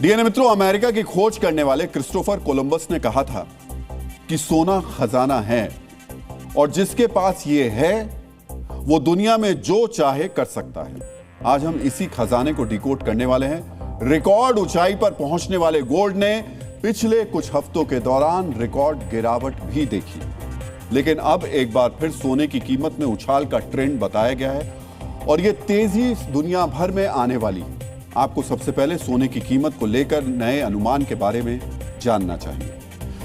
DNA मित्रों, America की खोज करने वाले क्रिस्टोफर कोलंबस ने कहा था कि सोना खजाना है और जिसके पास ये है वो दुनिया में जो चाहे कर सकता है। आज हम इसी खजाने को डिकोड करने वाले हैं। रिकॉर्ड ऊंचाई पर पहुंचने वाले गोल्ड ने पिछले कुछ हफ्तों के दौरान रिकॉर्ड गिरावट भी देखी, लेकिन अब एक बार फिर सोने की कीमत में उछाल का ट्रेंड बताया गया है और यह तेजी दुनिया भर में आने वाली है। आपको सबसे पहले सोने की कीमत को लेकर नए अनुमान के बारे में जानना चाहिए।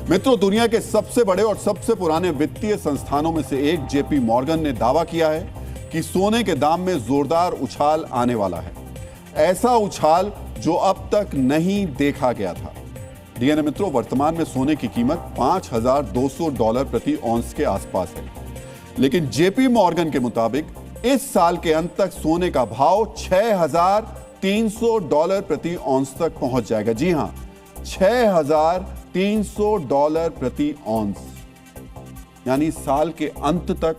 मित्रों, दुनिया के सबसे बड़े और सबसे पुराने वित्तीय संस्थानों में से एक जेपी मॉर्गन ने दावा किया है कि सोने के दाम में जोरदार उछाल आने वाला है, ऐसा उछाल जो अब तक नहीं देखा गया था। डीएनए मित्रों, वर्तमान में सोने की कीमत $5,200 प्रति औंस के आसपास है, लेकिन जेपी मॉर्गन के मुताबिक इस साल के अंत तक सोने का भाव $6,300 प्रति औंस तक पहुंच जाएगा। जी हां, $6,300 प्रति औंस, यानी साल के अंत तक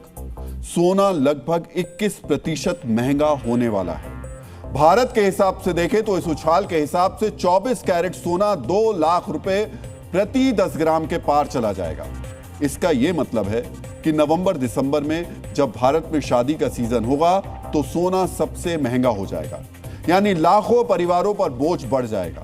सोना लगभग 21% महंगा होने वाला है। भारत के हिसाब से देखें तो इस उछाल के हिसाब से 24 कैरेट सोना 2 लाख रुपए प्रति 10 ग्राम के पार चला जाएगा। इसका यह मतलब है कि नवंबर दिसंबर में जब भारत में शादी का सीजन होगा तो सोना सबसे महंगा हो जाएगा, यानी लाखों परिवारों पर बोझ बढ़ जाएगा।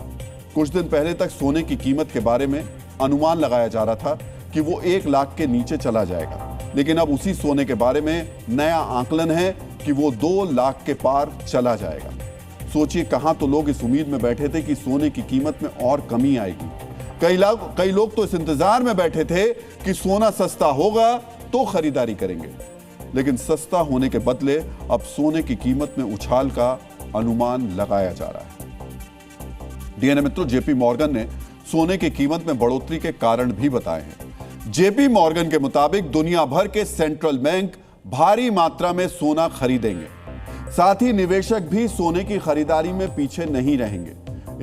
कुछ दिन पहले तक सोने की कीमत के बारे में अनुमान लगाया जा रहा था कि वो 1 लाख के नीचे चला जाएगा, लेकिन अब उसी सोने के बारे में नया आकलन है कि वो 2 लाख के पार चला जाएगा। सोचिए, कहां तो लोग इस उम्मीद में बैठे थे कि सोने की कीमत में और कमी आएगी। कई लोग तो इस इंतजार में बैठे थे कि सोना सस्ता होगा तो खरीदारी करेंगे, लेकिन सस्ता होने के बदले अब सोने की कीमत में उछाल का अनुमान लगाया जा रहा है। डीएनए मित्रों, जेपी मॉर्गन ने सोने की कीमत में बढ़ोतरी के कारण भी बताए हैं। जेपी मॉर्गन के मुताबिक दुनिया भर के सेंट्रल बैंक भारी मात्रा में सोना खरीदेंगे, साथ ही निवेशक भी सोने की खरीदारी में पीछे नहीं रहेंगे।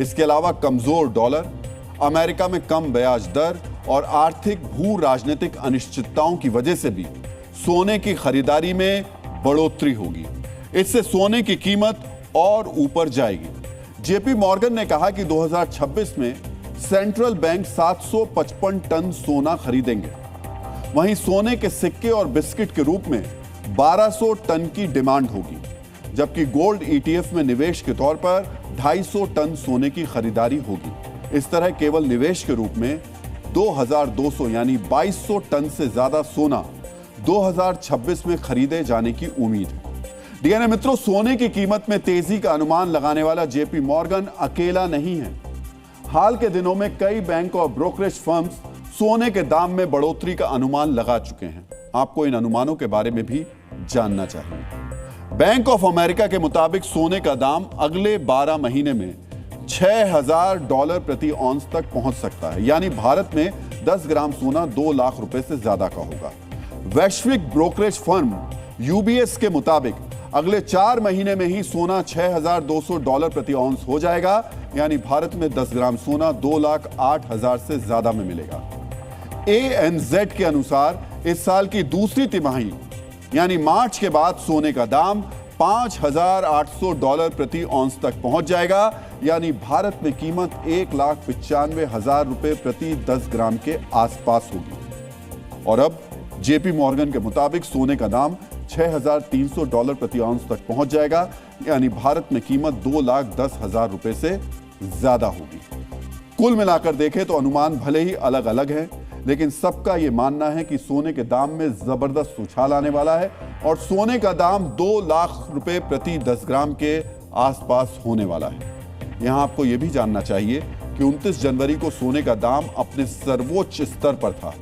इसके अलावा कमजोर डॉलर, अमेरिका में कम ब्याज दर और आर्थिक भू राजनीतिक अनिश्चितताओं की वजह से भी सोने की खरीदारी में बढ़ोतरी होगी। इससे सोने की कीमत और ऊपर जाएगी। जेपी मॉर्गन ने कहा कि 2026 में सेंट्रल बैंक 755 टन सोना खरीदेंगे। वहीं सोने के सिक्के और बिस्किट के रूप में 1200 टन की डिमांड होगी, जबकि गोल्ड ईटीएफ में निवेश के तौर पर 250 टन सोने की खरीदारी होगी। इस तरह केवल निवेश के रूप में 2200 यानी 2200 टन से ज्यादा सोना 2026 में खरीदे जाने की उम्मीद है। डीएनए मित्रों, सोने की कीमत में तेजी का अनुमान लगाने वाला जेपी मॉर्गन अकेला नहीं है। हाल के दिनों में कई बैंक और ब्रोकरेज फर्म्स सोने के दाम में बढ़ोतरी का अनुमान लगा चुके हैं। आपको इन अनुमानों के बारे में भी जानना चाहिए। बैंक ऑफ अमेरिका के मुताबिक सोने का दाम अगले 12 महीने में $6,000 प्रति औंस तक पहुंच सकता है, यानी भारत में 10 ग्राम सोना 2 लाख रुपए से ज्यादा का होगा। वैश्विक ब्रोकरेज फर्म यूबीएस के मुताबिक अगले 4 महीने में ही सोना $6,200 प्रति औंस हो जाएगा, यानी भारत में 10 ग्राम सोना 2,08,000 से ज्यादा में मिलेगा। ANZ के अनुसार इस साल की दूसरी तिमाही यानी मार्च के बाद सोने का दाम $5,800 प्रति औंस तक पहुंच जाएगा, यानी भारत में कीमत 1,95,000 रुपए प्रति 10 ग्राम के आसपास होगी। और अब जेपी मॉर्गन के मुताबिक सोने का दाम $6,300 प्रति औंस तक पहुंच जाएगा, यानी भारत में कीमत 2,10,000 रुपए से ज्यादा होगी। कुल मिलाकर देखें तो अनुमान भले ही अलग अलग हैं, लेकिन सबका यह मानना है कि सोने के दाम में जबरदस्त उछाल आने वाला है और सोने का दाम 2 लाख रुपए प्रति 10 ग्राम के आसपास होने वाला है। यहां आपको यह भी जानना चाहिए कि 29 जनवरी को सोने का दाम अपने सर्वोच्च स्तर पर था।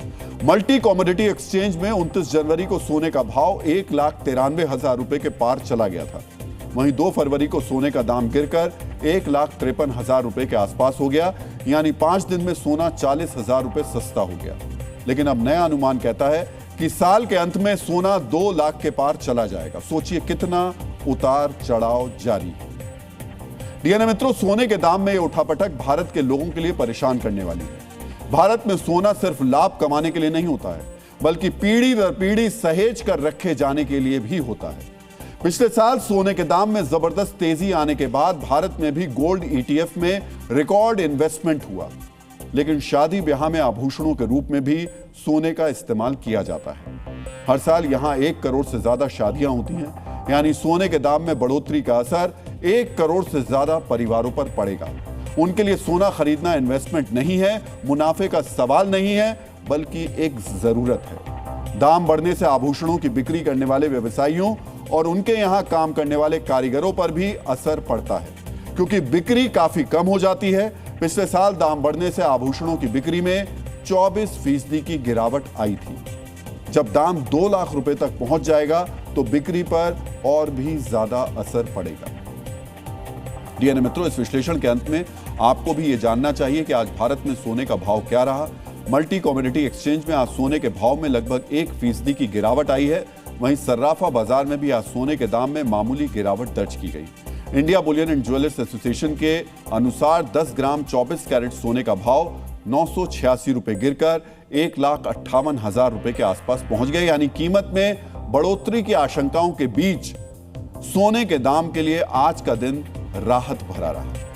मल्टी कमोडिटी एक्सचेंज में 29 जनवरी को सोने का भाव 1,93,000 रुपए के पार चला गया था। वहीं 2 फरवरी को सोने का दाम गिरकर 1,53,000 रुपए के आसपास हो गया, यानी 5 दिन में सोना 40,000 रुपए सस्ता हो गया। लेकिन अब नया अनुमान कहता है कि साल के अंत में सोना 2 लाख के पार चला जाएगा। सोचिए कितना उतार चढ़ाव जारी है। डीएनए मित्रों, सोने के दाम में यह उठापटक भारत के लोगों के लिए परेशान करने वाली है। भारत में सोना सिर्फ लाभ कमाने के लिए नहीं होता है, बल्कि पीढ़ी दर पीढ़ी सहेज कर रखे जाने के लिए भी होता है। पिछले साल सोने के दाम में जबरदस्त तेजी आने के बाद भारत में भी गोल्ड ईटीएफ में रिकॉर्ड इन्वेस्टमेंट हुआ। लेकिन शादी ब्याह में आभूषणों के रूप में भी सोने का इस्तेमाल किया जाता है। हर साल यहां 1 करोड़ से ज्यादा शादियां होती हैं, यानी सोने के दाम में बढ़ोतरी का असर 1 करोड़ से ज्यादा परिवारों पर पड़ेगा। उनके लिए सोना खरीदना इन्वेस्टमेंट नहीं है, मुनाफे का सवाल नहीं है, बल्कि एक जरूरत है। दाम बढ़ने से आभूषणों की बिक्री करने वाले व्यवसायियों और उनके यहां काम करने वाले कारीगरों पर भी असर पड़ता है, क्योंकि बिक्री काफी कम हो जाती है। पिछले साल दाम बढ़ने से आभूषणों की बिक्री में 24% की गिरावट आई थी। जब दाम 2 लाख रुपए तक पहुंच जाएगा तो बिक्री पर और भी ज्यादा असर पड़ेगा। डीएनए मित्रों, इस विश्लेषण के अंत में आपको भी यह जानना चाहिए कि आज भारत में सोने का भाव क्या रहा। मल्टी कमोडिटी एक्सचेंज में आज सोने के भाव में लगभग 1% की गिरावट आई है। वहीं सर्राफा बाजार में भी आज सोने के दाम में मामूली गिरावट दर्ज की गई। India Boolean and jewellers association के अनुसार 10 ग्राम 24 कैरेट सोने का भाव 986 रुपए गिरकर 1,58,000 रुपए के आसपास पहुंच गए। यानी कीमत में बढ़ोतरी की आशंकाओं के बीच सोने के दाम के लिए आज का दिन राहत भरा रहा।